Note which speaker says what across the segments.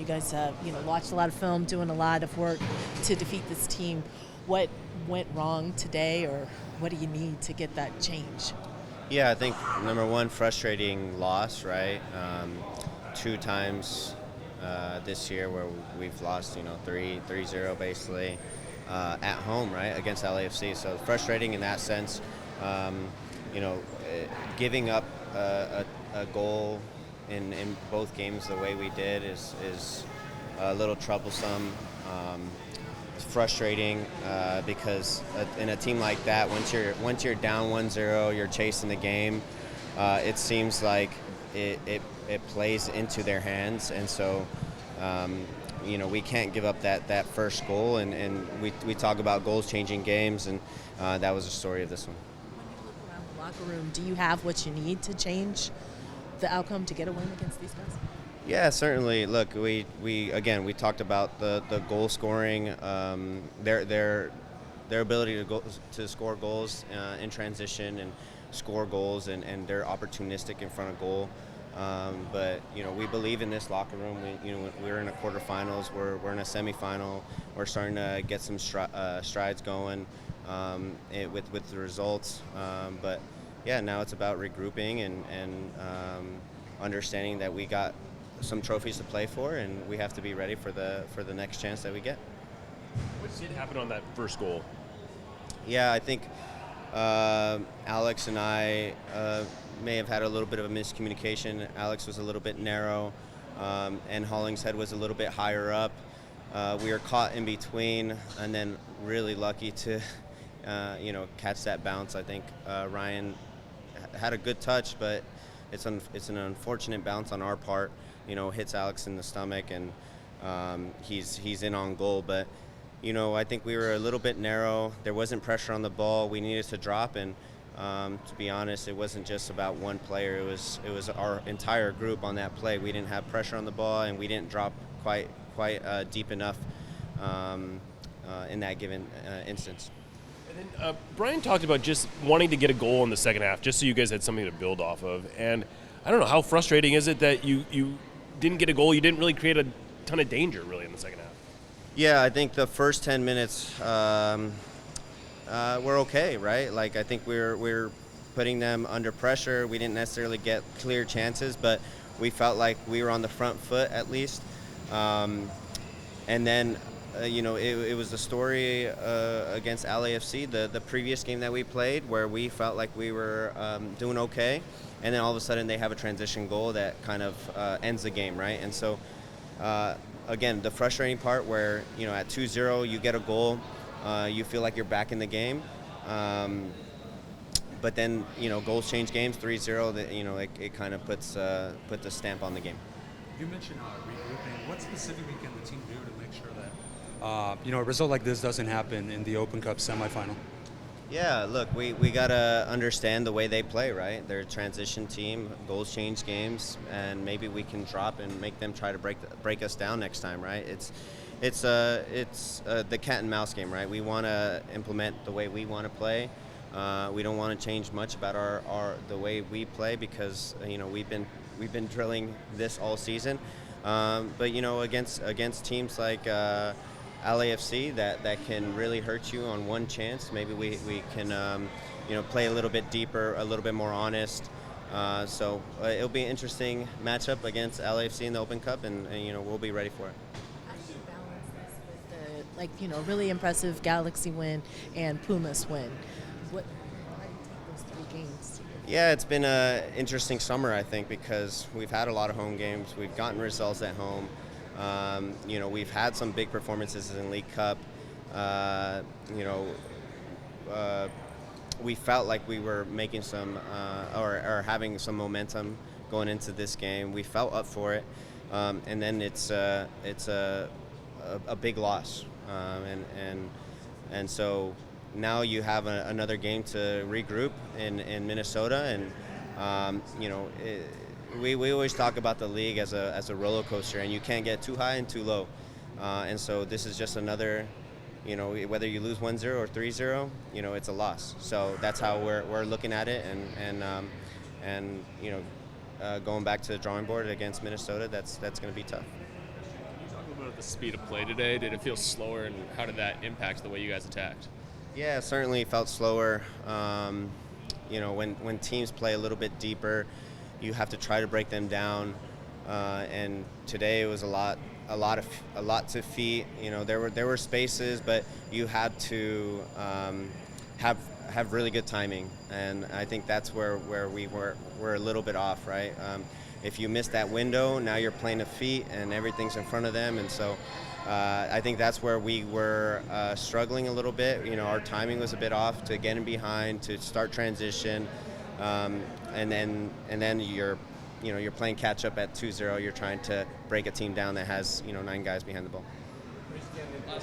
Speaker 1: You guys have, watched a lot of film, doing a lot of work to defeat this team. What went wrong today, or what do you need to get that change?
Speaker 2: Yeah, I think number one, frustrating loss, right? 2 times this year where we've lost, 3-0 basically at home, right, against LAFC. So frustrating in that sense. Giving up a goal in both games the way we did is a little troublesome. It's frustrating because in a team like that, once you're down 1-0, you're chasing the game. It seems like it plays into their hands, and so we can't give up that first goal. And we talk about goals changing games, and that was the story of this one.
Speaker 1: When you look around the locker room, do you have what you need to change the outcome to get a win against these guys?
Speaker 2: Yeah, certainly. Look, we talked about the goal scoring, their ability to score goals in transition and score goals, and they're opportunistic in front of goal. But we believe in this locker room. We're in a quarterfinals. We're in a semifinal. We're starting to get some strides going with the results. But yeah, now it's about regrouping and understanding that we got some trophies to play for, and we have to be ready for the next chance that we get.
Speaker 3: What did happen on that first goal?
Speaker 2: Yeah, I think Alex and I may have had a little bit of a miscommunication. Alex was a little bit narrow, and Hollingshead was a little bit higher up. We were caught in between, and then really lucky to catch that bounce. I think Ryan had a good touch, but it's an unfortunate bounce on our part. Hits Alex in the stomach, and he's in on goal. But I think we were a little bit narrow. There wasn't pressure on the ball. We needed to drop, and to be honest, it wasn't just about one player. It was our entire group on that play. We didn't have pressure on the ball, and we didn't drop quite deep enough in that given instance.
Speaker 3: And then Brian talked about just wanting to get a goal in the second half, just so you guys had something to build off of. And I don't know, how frustrating is it that you didn't get a goal? You didn't really create a ton of danger, really, in the second half.
Speaker 2: Yeah, I think the first 10 minutes were okay, right? Like, I think we're putting them under pressure. We didn't necessarily get clear chances, but we felt like we were on the front foot at least. And then, it was the story against LAFC, the previous game that we played, where we felt like we were doing okay, and then all of a sudden they have a transition goal that kind of ends the game, right? And so, again, the frustrating part where, at 2-0 you get a goal, you feel like you're back in the game, but then, goals change games. 3-0, it kind of puts a stamp on the game.
Speaker 4: You mentioned regrouping. What specifically can the team do to make sure that a result like this doesn't happen in the Open Cup semifinal?
Speaker 2: Yeah, look, we got to understand the way they play, right? They're a transition team, goals change games, and maybe we can drop and make them try to break us down next time, right? It's the cat and mouse game, right? We want to implement the way we want to play. We don't want to change much about the way we play because we've been drilling this all season. But against teams like LAFC that can really hurt you on one chance, maybe we can play a little bit deeper, a little bit more honest. So it'll be an interesting matchup against LAFC in the Open Cup, and we'll be ready for it.
Speaker 1: How do you balance this with the really impressive Galaxy win and Pumas win? How do you take those 3 games?
Speaker 2: Yeah, it's been an interesting summer, I think, because we've had a lot of home games. We've gotten results at home. We've had some big performances in League Cup. We felt like we were making some or having some momentum going into this game. We felt up for it, and then it's a big loss, and so now you have another game to regroup in Minnesota, and we always talk about the league as a roller coaster, and you can't get too high and too low, and so this is just another, whether you lose 1-0 or 3-0, it's a loss. So that's how we're looking at it, and going back to the drawing board against Minnesota, that's going to be tough.
Speaker 5: about the speed of play today? Did it feel slower, and how did that impact the way you guys attacked?
Speaker 2: Yeah, it certainly felt slower. When teams play a little bit deeper, you have to try to break them down. And today it was a lot to feet. There were spaces, but you had to have really good timing. And I think that's where we're a little bit off, right? If you miss that window, now you're playing a feet and everything's in front of them, and so I think that's where we were struggling a little bit. Our timing was a bit off to get in behind, to start transition, and then you're playing catch up at 2-0. You're trying to break a team down that has 9 guys behind the ball.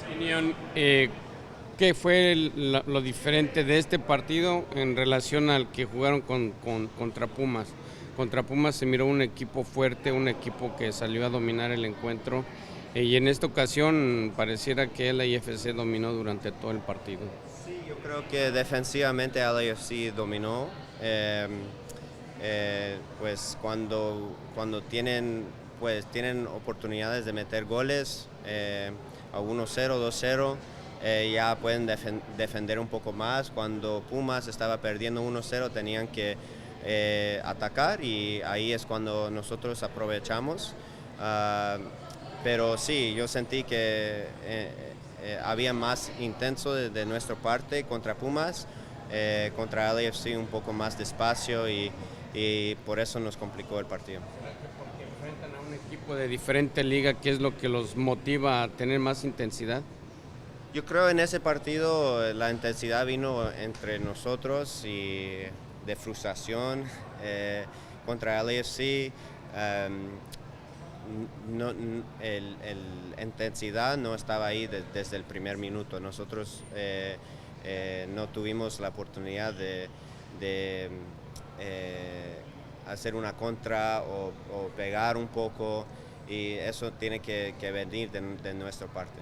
Speaker 6: Opinión, ¿qué fue lo diferente de este partido en relación al que jugaron contra Pumas? Contra Pumas se miró un equipo fuerte, un equipo que salió a dominar el encuentro, y en esta ocasión pareciera que el LAFC dominó durante todo el partido.
Speaker 2: Sí, yo creo que defensivamente LAFC dominó. Pues cuando tienen oportunidades de meter goles a 1-0, 2-0, ya pueden defender un poco más. Cuando Pumas estaba perdiendo 1-0 tenían que atacar, y ahí es cuando nosotros aprovechamos. Pero sí, yo sentí que había más intenso de nuestra parte contra Pumas, contra LAFC un poco más despacio, y por eso nos complicó el partido.
Speaker 6: Porque enfrentan a un equipo de diferente liga, ¿qué es lo que los motiva a tener más intensidad?
Speaker 2: Yo creo en ese partido la intensidad vino entre nosotros y de frustración contra LAFC. La intensidad no estaba ahí desde el primer minuto. Nosotros no tuvimos la oportunidad de hacer una contra o pegar un poco, y eso tiene que venir de nuestra parte.